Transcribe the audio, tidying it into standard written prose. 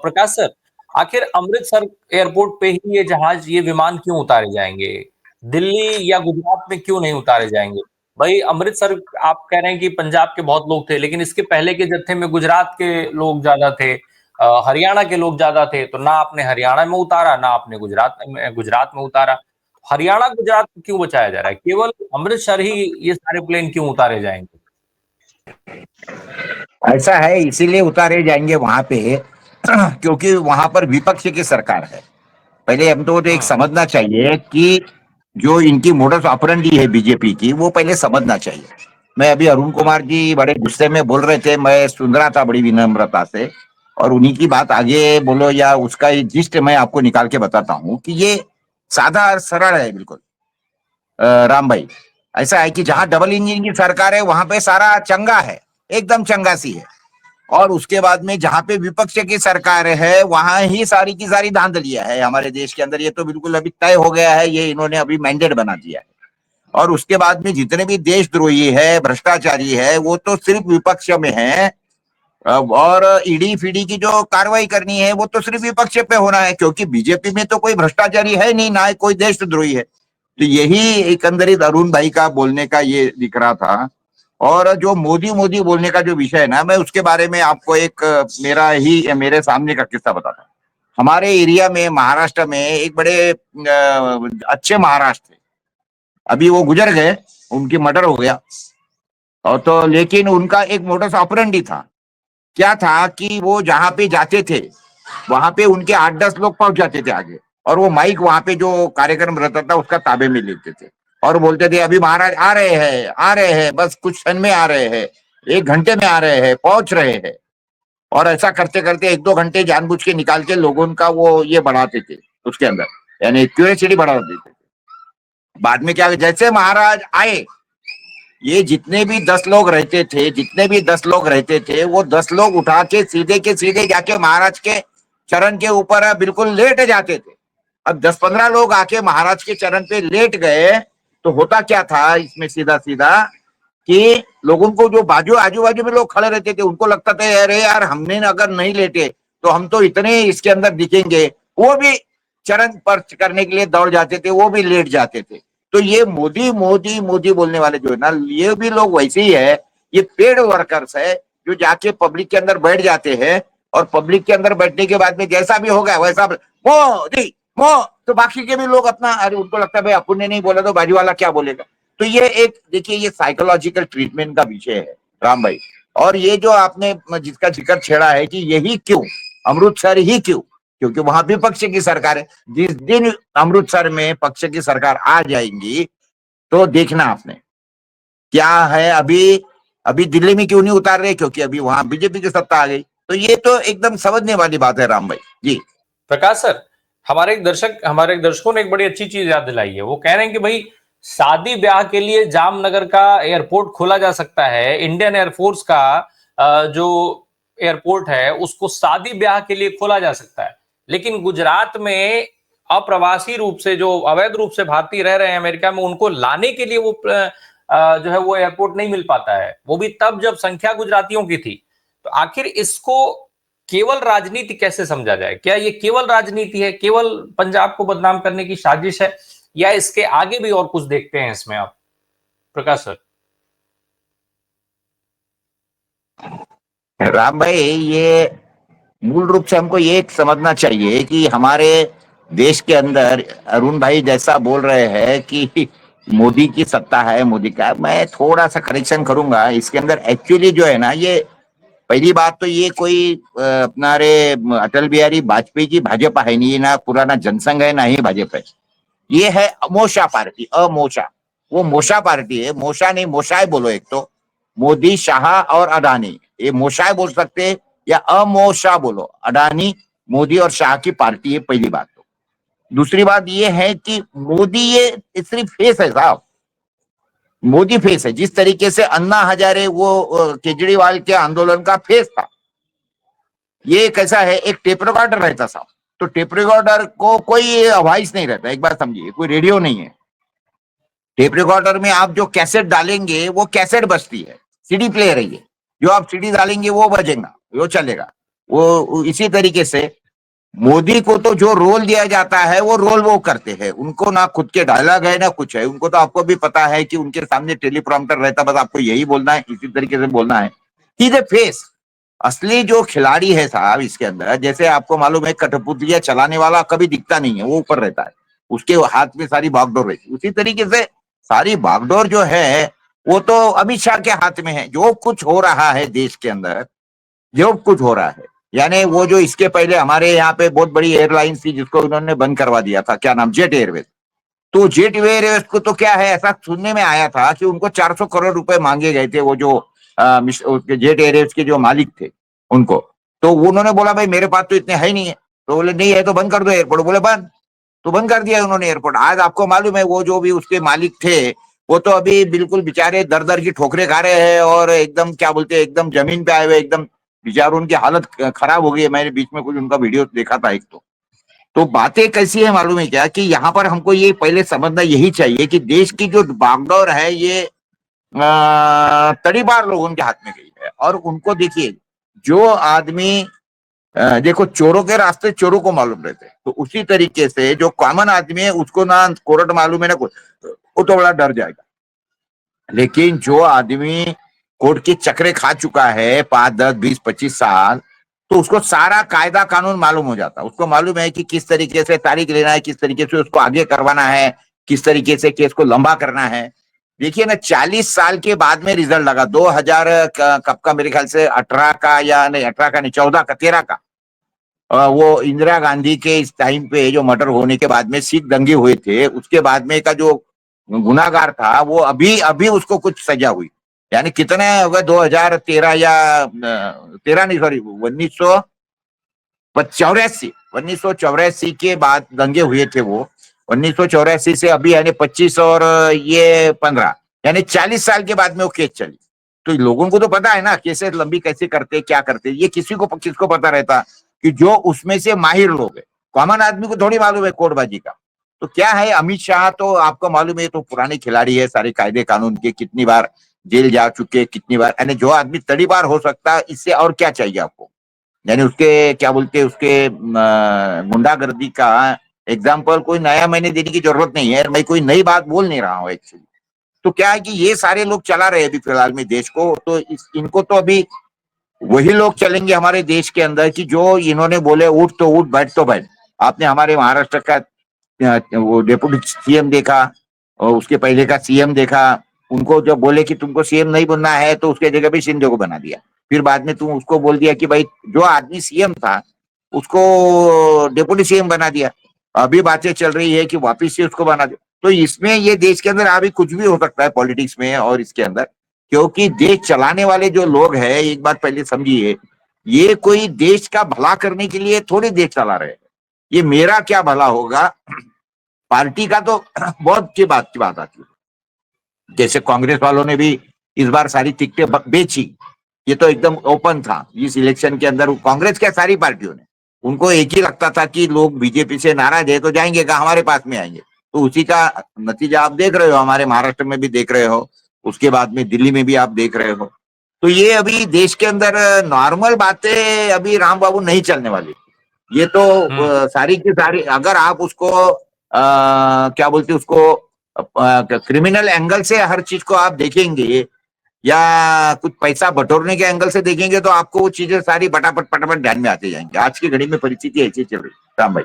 प्रकाश sir, आखिर Amritsar airport पे ही ये जहाज, ये विमान क्यों उतारे जाएंगे? दिल्ली या गुजरात में क्यों नहीं उतारे जाएंगे? भाई अमृतसर, आप कह रहे हैं कि पंजाब के बहुत लोग थे, लेकिन इसके पहले के जत्थे में गुजरात के लोग ज्यादा थे, हरियाणा के लोग ज्यादा थे, तो ना आपने हरियाणा में उतारा, ना आपने गुजरात में उतारा। हरियाणा गुजरात को क्यों बचाया जा रहा है? केवल अमृतसर ही ये सारे प्लेन क्यों उतारे जाएंगे? ऐसा है, इसीलिए उतारे जाएंगे वहां पे क्योंकि वहां पर विपक्ष की सरकार है। पहले हम तो एक समझना चाहिए कि जो इनकी मोडस ऑपरेंडी है बीजेपी की, वो पहले समझना चाहिए। मैं अभी अरुण कुमार जी बड़े गुस्से में बोल रहे थे, मैं सुन रहा था बड़ी विनम्रता से, और उन्हीं की बात आगे बोलो या उसका जिस्ट मैं आपको निकाल के बताता हूं कि ये सादा और सरल है बिल्कुल। राम भाई, ऐसा है कि जहां डबल इंजन की सरकार है वहां पे सारा चंगा है, एकदम चंगासी है। और उसके बाद में जहां पे विपक्ष की सरकार है वहां ही सारी की सारी धांधलियां है हमारे देश के अंदर। ये तो बिल्कुल अभी तय हो गया है, ये इन्होंने अभी मैंडेट बना दिया है। और उसके बाद में जितने भी देशद्रोही है, भ्रष्टाचारी है, वो तो सिर्फ विपक्ष में है। और ईडी फीडी की जो कार्रवाई करनी है वो तो सिर्फ विपक्ष पे होना है, क्योंकि बीजेपी में तो कोई भ्रष्टाचारी है नहीं, ना कोई देशद्रोही है। तो यही एकंदरित अरुण भाई का बोलने का ये दिख रहा था। और जो मोदी मोदी बोलने का जो विषय है ना, मैं उसके बारे में आपको एक मेरे सामने का किस्सा बताता हूँ। हमारे एरिया में महाराष्ट्र में एक बड़े अच्छे महाराष्ट्र थे, अभी वो गुजर गए, उनकी मर्डर हो गया। और तो लेकिन उनका एक मोडस ऑपरेंडी था, क्या था कि वो जहां पे जाते थे वहां पे उनके 8-10 लोग पहुंच जाते थे आगे, और वो माइक वहां पे जो कार्यक्रम रहता था उसका ताबे में लेते थे और बोलते थे अभी महाराज आ रहे हैं, बस कुछ क्षण में आ रहे हैं, 1 घंटे में आ रहे हैं, पहुंच रहे हैं। और ऐसा करते करते 1-2 घंटे जानबूझ के निकाल के लोगों का वो ये बढ़ाते थे उसके अंदर, यानी क्यूरियोसिटी बढ़ा देते थे। बाद में क्या, जैसे महाराज आए, ये जितने भी 10 लोग रहते थे, वो 10 लोग उठा के सीधे जाके महाराज के चरण के ऊपर बिल्कुल लेट जाते थे। अब 10-15 लोग आके महाराज के चरण पे लेट गए तो होता क्या था इसमें, सीधा सीधा कि लोगों को जो आजू बाजू में लोग खड़े रहते थे उनको लगता था अरे यार, हमने अगर नहीं लेटे तो हम तो इतने इसके अंदर दिखेंगे, वो भी चरण पर करने के लिए दौड़ जाते थे, वो भी लेट जाते थे। तो ये मोदी मोदी मोदी बोलने वाले जो है ना, ये भी लोग वैसे ही है, ये पेड वर्कर्स है जो जाके पब्लिक के अंदर बैठ जाते हैं, और पब्लिक के अंदर बैठने के बाद में जैसा भी होगा वैसा मोदी तो बाकी के भी लोग अपना, अरे उनको लगता है भाई अपन ने नहीं बोला तो बाजू वाला क्या बोलेगा। तो ये एक देखिए, ये साइकोलॉजिकल ट्रीटमेंट का विषय है राम भाई। और ये जो आपने जिसका जिक्र छेड़ा है कि यही क्यों, अमृतसर ही क्यों, क्योंकि वहां भी पक्ष की सरकार है। जिस दिन अमृतसर में पक्ष की सरकार आ जाएंगी तो देखना आपने क्या है। अभी अभी दिल्ली में क्यों नहीं उतार रहे, क्योंकि अभी वहां बीजेपी की सत्ता आ गई। तो ये तो एकदम समझने वाली बात है राम भाई जी। प्रकाश सर, हमारे एक दर्शकों ने एक बड़ी अच्छी चीज याद दिलाई है। वो कह रहे हैं कि भाई शादी ब्याह के लिए जामनगर का एयरपोर्ट खोला जा सकता है, इंडियन एयरफोर्स का जो एयरपोर्ट है उसको शादी ब्याह के लिए खोला जा सकता है, लेकिन गुजरात में अप्रवासी रूप से, जो अवैध रूप से भारतीय रह रहे हैं अमेरिका में, उनको लाने के लिए वो जो है वो एयरपोर्ट नहीं मिल पाता है, वो भी तब जब संख्या गुजरातियों की थी। तो आखिर इसको केवल राजनीति कैसे समझा जाए? क्या ये केवल राजनीति है, केवल पंजाब को बदनाम करने की साजिश है, या इसके आगे भी और कुछ देखते हैं इसमें आप, प्रकाश सर? राम भाई, ये मूल रूप से हमको ये समझना चाहिए कि हमारे देश के अंदर अरुण भाई जैसा बोल रहे हैं कि मोदी की सत्ता है, मोदी का, मैं थोड़ा सा करेक्शन करूंगा इसके अंदर। एक्चुअली जो है ना, ये पहली बात तो ये कोई अपना रे अटल बिहारी वाजपेयी की भाजपा है नहीं, ना पुराना जनसंघ है, ना ही भाजपा है। ये है अमोशा पार्टी, अमोशा, वो मोशा पार्टी है, मोशा नहीं मोशाय बोलो। एक तो मोदी, शाह और अडानी, ये मोशाय बोल सकते हैं या अमोशा बोलो। अडानी, मोदी और शाह की पार्टी है, पहली बात। तो दूसरी बात ये है कि मोदी ये सिर्फ फेस है साहब, मोदी फेस है। जिस तरीके से अन्ना हजारे वो केजरीवाल के आंदोलन का फेस था, ये कैसा है, एक टेप रिकॉर्डर रहता साहब, तो टेप रिकॉर्डर को कोई वॉइस नहीं रहता, एक बार समझिए, कोई रेडियो नहीं है। टेप रिकॉर्डर में आप जो कैसेट डालेंगे वो कैसेट बजती है, सीडी प्लेयर है ये, जो आप सीडी डालेंगे वो बजेगा, वो चलेगा। वो इसी तरीके से मोदी को तो जो रोल दिया जाता है वो रोल वो करते हैं, उनको ना खुद के डायलॉग है ना कुछ है, उनको तो आपको भी पता है कि उनके सामने टेलीप्रॉम्प्टर रहता, बस आपको यही बोलना है, इसी तरीके से बोलना है। ही द फेस, असली जो खिलाड़ी है साहब इसके अंदर, जैसे आपको मालूम है कठपुतलियां चलाने वाला कभी दिखता नहीं है, वो ऊपर रहता है, उसके हाथ में सारी भागडोर रहती है। उसी तरीके से सारी भागडोर जो है वो तो अमित शाह के हाथ में है। जो कुछ हो रहा है देश के अंदर, जो कुछ हो रहा है, यानी वो जो इसके पहले हमारे यहाँ पे बहुत बड़ी एयरलाइन थी जिसको उन्होंने बंद करवा दिया था, क्या नाम, जेट एयरवेज। तो जेट एयरवेज को तो क्या है, ऐसा सुनने में आया था कि उनको 400 करोड़ रुपए मांगे गए थे, वो जो जेट एयरवेज के जो मालिक थे उनको। तो उन्होंने बोला भाई मेरे पास तो इतने है ही नहीं है। तो बोले नहीं है तो बंद कर दो एयरपोर्ट। बोले बंद, तो बंद कर दिया उन्होंने एयरपोर्ट। आज आपको मालूम है वो जो भी उसके मालिक थे वो तो अभी बिल्कुल बेचारे दर दर की ठोकरें खा रहे हैं, और एकदम क्या बोलते हैं, एकदम जमीन पे आए हुए, एकदम बेचारों उनकी हालत खराब हो गई है। मैंने बीच में कुछ उनका वीडियो देखा था एक। तो बातें कैसी है मालूम है क्या, कि यहाँ पर हमको ये पहले समझना यही चाहिए कि देश की जो बागडोर है ये तड़ीपार लोगों के हाथ में गई है। और उनको देखिए, जो आदमी देखो चोरों के रास्ते चोरों को मालूम रहते हैं, तो उसी तरीके से जो कॉमन आदमी है उसको ना कोर्ट मालूम है ना कुछ, वो तो बड़ा डर जाएगा। लेकिन जो आदमी कोर्ट के चक्रे खा चुका है 5, 10, 20, 25 साल, तो उसको सारा कायदा कानून मालूम हो जाता है। उसको मालूम है कि किस तरीके से तारीख लेना है, किस तरीके से उसको आगे करवाना है, किस तरीके से केस को लंबा करना है। देखिए ना, 40 साल के बाद में रिजल्ट लगा, 2000 कब का, मेरे ख्याल से 18 का, या नहीं 18 का नहीं, 14 का, 13 का। वो इंदिरा गांधी के इस टाइम पे जो मर्डर होने के बाद में सिख दंगे हुए थे, उसके बाद में का जो गुनाहगार था वो अभी अभी उसको कुछ सजा हुई। यानी कितने हो गए, 2013 या 13 नहीं, सॉरी, 1984 के बाद दंगे हुए थे वो। 1984 से अभी यानी 25 और ये 15, यानी 40 साल के बाद में वो केस चली। तो लोगों को तो पता है ना केसेस लंबी कैसे करते, क्या करते, ये किसको पता रहता, कि जो उसमें से माहिर लोग है। कॉमन आदमी को थोड़ी मालूम है कोर्टबाजी का। तो क्या है, अमित शाह तो आपको मालूम है तो पुराने खिलाड़ी है, सारे कायदे कानून के, कितनी बार जेल जा चुके, कितनी बार, यानी जो आदमी तड़ीपार हो सकता है, इससे और क्या चाहिए आपको। यानी उसके क्या बोलते हैं, उसके गुंडागर्दी का एग्जाम्पल कोई नया मैंने देने की जरूरत नहीं है, मैं कोई नई बात बोल नहीं रहा हूँ एक्चुअली। तो क्या है कि ये सारे लोग चला रहे हैं अभी फिलहाल में देश को, तो इनको तो अभी वही लोग चलेंगे हमारे देश के अंदर कि जो इन्होंने बोले उठ तो उठ, बैठ तो बैठ। आपने हमारे महाराष्ट्र का वो डेप्यूटी सीएम देखा, और उसके पहले का सीएम देखा। उनको जब बोले कि तुमको सीएम नहीं बनना है तो उसके जगह पे शिंदे को बना दिया। फिर बाद में तुम उसको बोल दिया कि भाई जो आदमी सीएम था उसको डेप्यूटी सीएम बना दिया। अभी बातें चल रही है कि वापिस से उसको बना दो। तो इसमें ये देश के अंदर अभी कुछ भी हो सकता है पॉलिटिक्स में और इसके अंदर, क्योंकि देश चलाने वाले जो लोग हैं, एक बात पहले समझिए, ये कोई देश का भला करने के लिए थोड़ी देश चला रहे हैं। ये मेरा क्या भला होगा, पार्टी का तो बहुत की बात आती है। जैसे कांग्रेस वालों ने भी इस बार सारी टिकटें बेची, ये तो एकदम ओपन था इस इलेक्शन के अंदर। कांग्रेस क्या, सारी पार्टियों ने, उनको एक ही लगता था कि लोग बीजेपी से नाराज है तो जाएंगे कहा, हमारे पास में आएंगे। तो उसी का नतीजा आप देख रहे हो, हमारे महाराष्ट्र में भी देख रहे हो, उसके बाद में दिल्ली में भी आप देख रहे हो। तो ये अभी देश के अंदर नॉर्मल बातें अभी राम बाबू नहीं चलने वाली। ये तो सारी की सारी, अगर आप उसको क्या बोलते उसको क्रिमिनल एंगल से हर चीज को आप देखेंगे, या कुछ पैसा बटोरने के एंगल से देखेंगे, तो आपको वो चीजें सारी फटाफट फटाफट ध्यान में आते जाएंगे। आज की घड़ी में परिस्थिति ऐसी चल रही है राम भाई।